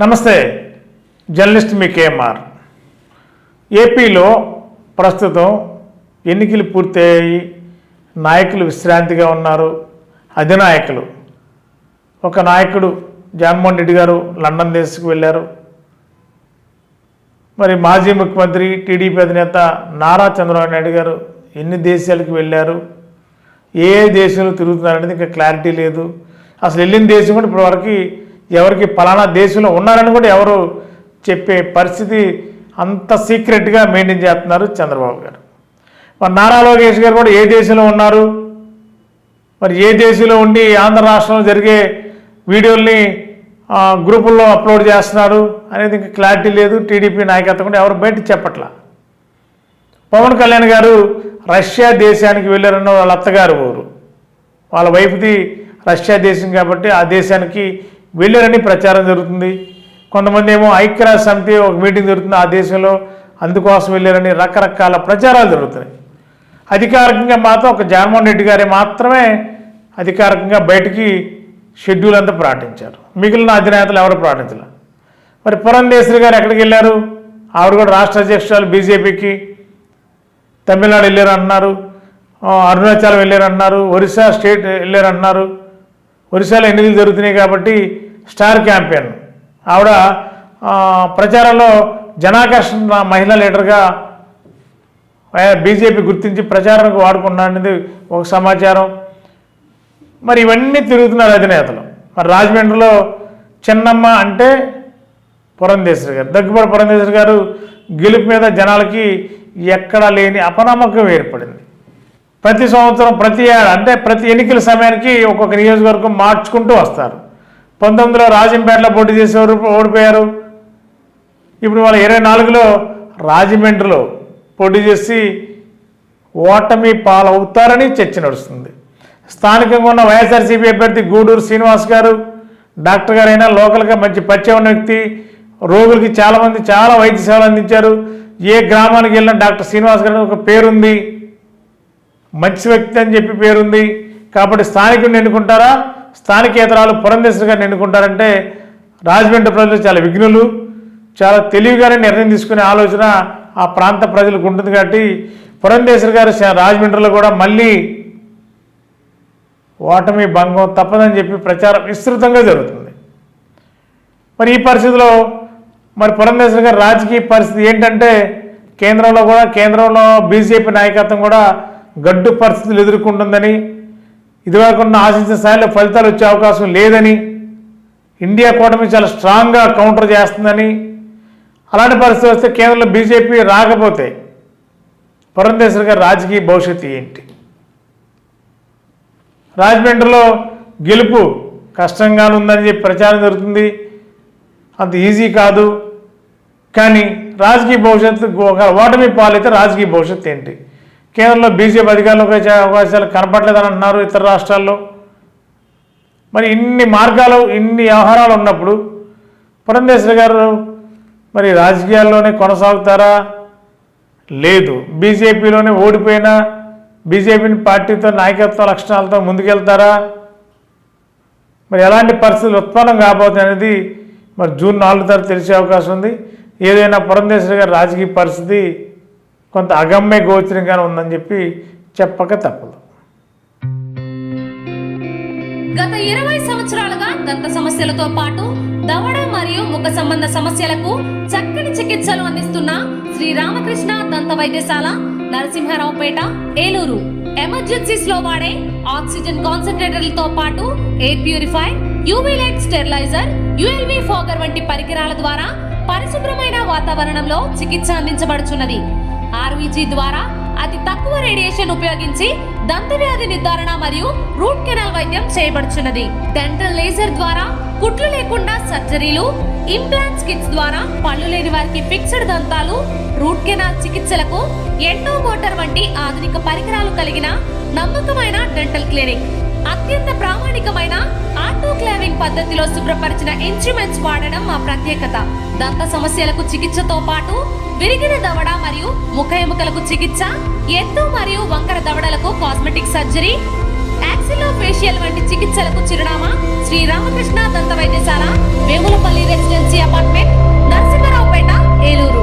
నమస్తే, జర్నలిస్ట్ మీ కేఎంఆర్. ఏపీలో ప్రస్తుతం ఎన్నికలు పూర్తయ్యాయి. నాయకులు విశ్రాంతిగా ఉన్నారు. అధినాయకులు ఒక నాయకుడు జగన్మోహన్ రెడ్డి గారు లండన్ దేశకు వెళ్ళారు. మరి మాజీ ముఖ్యమంత్రి టీడీపీ అధినేత నారా చంద్రబాబు నాయుడు గారు ఎన్ని దేశాలకు వెళ్ళారు, ఏ దేశంలో తిరుగుతున్నారనేది ఇంకా క్లారిటీ లేదు. అసలు వెళ్ళిన దేశం కూడా ఇప్పటివరకు ఎవరికి పలానా దేశంలో ఉన్నారని కూడా ఎవరు చెప్పే పరిస్థితి, అంత సీక్రెట్గా మెయింటైన్ చేస్తున్నారు చంద్రబాబు గారు. మరి నారా లోకేష్ గారు కూడా ఏ దేశంలో ఉన్నారు, మరి ఏ దేశంలో ఉండి ఆంధ్ర రాష్ట్రంలో జరిగే వీడియోల్ని గ్రూపుల్లో అప్లోడ్ చేస్తున్నారు అనేది ఇంకా క్లారిటీ లేదు. టీడీపీ నాయకత్వం కూడా ఎవరు బయట చెప్పట్లా. పవన్ కళ్యాణ్ గారు రష్యా దేశానికి వెళ్ళారన్న వాళ్ళ అత్తగారు ఊరు, వాళ్ళ వైఫ్ది రష్యా దేశం కాబట్టి ఆ దేశానికి వెళ్ళారని ప్రచారం జరుగుతుంది. కొంతమంది ఏమో ఐక్యరాజ్య సమితి ఒక మీటింగ్ జరుగుతుంది ఆ దేశంలో, అందుకోసం వెళ్ళారని రకరకాల ప్రచారాలు జరుగుతున్నాయి. అధికారికంగా మాత్రం ఒక జగన్మోహన్ రెడ్డి గారే మాత్రమే అధికారికంగా బయటికి షెడ్యూల్ అంతా ప్రకటించారు. మిగిలిన అధినేతలు ఎవరు ప్రకటించలే. మరి పురంధేశ్వరి గారు ఎక్కడికి వెళ్ళారు? ఆవిడ కూడా రాష్ట్ర అధ్యక్షురాలు బీజేపీకి. తమిళనాడు వెళ్ళారంటున్నారు, అరుణాచలం వెళ్ళారంటున్నారు, ఒరిస్సా స్టేట్ వెళ్ళారంటున్నారు. ఒరిస్సాలో ఎన్నికలు జరుగుతున్నాయి కాబట్టి స్టార్ క్యాంపెయిన్ ఆవిడ ప్రచారంలో జనాకర్షణ మహిళా లీడర్గా బీజేపీ గుర్తించి ప్రచారానికి వాడుకున్నారనేది ఒక సమాచారం. మరి ఇవన్నీ తిరుగుతున్నారు అధినేతలు. మరి రాజమండ్రిలో చెన్నమ్మ అంటే పురంధేశ్వరి గారు, దగ్గుబాటి పురంధేశ్వరి గారు గెలుపు మీద జనాలకి ఎక్కడా లేని అపనమ్మకం ఏర్పడింది. ప్రతి సంవత్సరం ప్రతి అంటే ప్రతి ఎన్నికల సమయానికి ఒక్కొక్క నియోజకవర్గం మార్చుకుంటూ వస్తారు. 19లో రాజంపేటలో పోటీ చేసేవారు, ఓడిపోయారు. ఇప్పుడు వాళ్ళ 24లో రాజమండ్రిలో పోటీ చేసి ఓటమి పాలవుతారని చర్చ నడుస్తుంది. స్థానికంగా ఉన్న వైఎస్ఆర్సీపీ అభ్యర్థి గూడూరు శ్రీనివాస్ గారు డాక్టర్ గారైనా లోకల్గా మంచి పరిచయం ఉన్న వ్యక్తి. రోగులకి చాలామంది చాలా వైద్య సేవలు అందించారు. ఏ గ్రామానికి వెళ్ళినా డాక్టర్ శ్రీనివాస్ గారు ఒక పేరుంది, మంచి వ్యక్తి అని చెప్పి పేరుంది. కాబట్టి స్థానికుడిని ఎన్నుకుంటారా, స్థానికేతరాలు పురంధేశ్వరి గారిని ఎన్నుకుంటారంటే రాజమండ్రి ప్రజలు చాలా విఘ్నులు, చాలా తెలివిగానే నిర్ణయం తీసుకునే ఆలోచన ఆ ప్రాంత ప్రజలకు ఉంటుంది. కాబట్టి పురంధేశ్వరి గారు రాజమండ్రిలో కూడా మళ్ళీ ఓటమి భంగం తప్పదని చెప్పి ప్రచారం విస్తృతంగా జరుగుతుంది. మరి ఈ పరిస్థితిలో మరి పురంధేశ్వరి గారి రాజకీయ పరిస్థితి ఏంటంటే కేంద్రంలో బీజేపీ నాయకత్వం కూడా గడ్డు పరిస్థితులు ఎదుర్కొంటుందని, ఇదివరకున్న ఆశించిన స్థాయిలో ఫలితాలు వచ్చే అవకాశం లేదని, ఇండియా కూటమి చాలా స్ట్రాంగ్గా కౌంటర్ చేస్తుందని, అలాంటి పరిస్థితి వస్తే కేంద్రంలో బీజేపీ రాకపోతే పురంధేశ్వరి గారి రాజకీయ భవిష్యత్తు ఏంటి? రాజమండ్రిలో గెలుపు కష్టంగానే ఉందని చెప్పి ప్రచారం జరుగుతుంది. అంత ఈజీ కాదు. కానీ రాజకీయ భవిష్యత్తు ఒక ఓటమి పాలైతే రాజకీయ భవిష్యత్తు ఏంటి? కేంద్రంలో బీజేపీ అధికారంలోకి వచ్చే అవకాశాలు కనపడలేదని అంటున్నారు ఇతర రాష్ట్రాల్లో. మరి ఇన్ని మార్గాలు, ఇన్ని వ్యవహారాలు ఉన్నప్పుడు పురంధేశ్వరి గారు మరి రాజకీయాల్లోనే కొనసాగుతారా? లేదు, బీజేపీలోనే ఓడిపోయినా బీజేపీని పార్టీతో నాయకత్వ లక్షణాలతో ముందుకెళ్తారా? మరి ఎలాంటి పరిస్థితులు ఉత్పన్నం కాబోతుంది అనేది మరి జూన్ 4 తర్వాత తెలిసే అవకాశం ఉంది. ఏదైనా పురంధేశ్వరి గారి రాజకీయ పరిస్థితి కొంత అగమ్య గోచరంగానే ఉందని చెప్పి చెప్పక తప్పదు. గత 20 సంవత్సరాలుగా దంత సమస్యలతో పాటు దవడ మరియు ముఖ సంబంధ సమస్యలకు చక్కని చికిత్సలు అందిస్తున్న శ్రీ రామకృష్ణ దంత వైద్యశాల, నరసింహారావుపేట, ఏలూరు. ఎమర్జెన్సీస్ లో వాడే ఆక్సిజన్ కాన్సంట్రేటర్లతో పాటు air purifier, UV light steriliser, ULV fogger వంటి పరికరాల ద్వారా పరిశుభ్రమైన వాతావరణంలో చికిత్స అందించబడుచున్నది. ఆర్వీజీ ద్వారా అతి తక్కువ రేడియేషన్ ఉపయోగించి దంత వ్యాధి నిర్ధారణ మరియు రూట్ కెనాల్ వైద్యం చేయబడుచున్నది. డెంటల్ లేజర్ ద్వారా కుట్లు లేకుండా సర్జరీలు, ఇంప్లాంట్స్ కిట్స్ ద్వారా పళ్ళు లేని వారికి ఫిక్స్డ్ దంతాలు, రూట్ కెనాల్ చికిత్సలకు ఎండో మోటార్ వంటి ఆధునిక పరికరాలు కలిగిన నమ్మకమైన డెంటల్ క్లినిక్. అత్యంత ప్రామాణికమైన ఆటోక్లావింగ్ పద్ధతిలో శుభ్రపరిచిన ఇన్స్ట్రుమెంట్స్ వాడడం మా ప్రత్యేకత. దంత సమస్యలకు చికిత్సతో పాటు విరిగిన దవడ మరియు ముఖ ఎముకలకు చికిత్స, ఎత్తు మరియు వంకర దవడలకు కాస్మెటిక్ సర్జరీ, యాక్సిలో ఫేషియల్ వంటి చికిత్సలకు చిరునామా శ్రీ రామకృష్ణ దంత వైద్యశాల, వేములపల్లి రెసిడెన్సీ అపార్ట్మెంట్, నరసింహారావుపేట, ఏలూరు.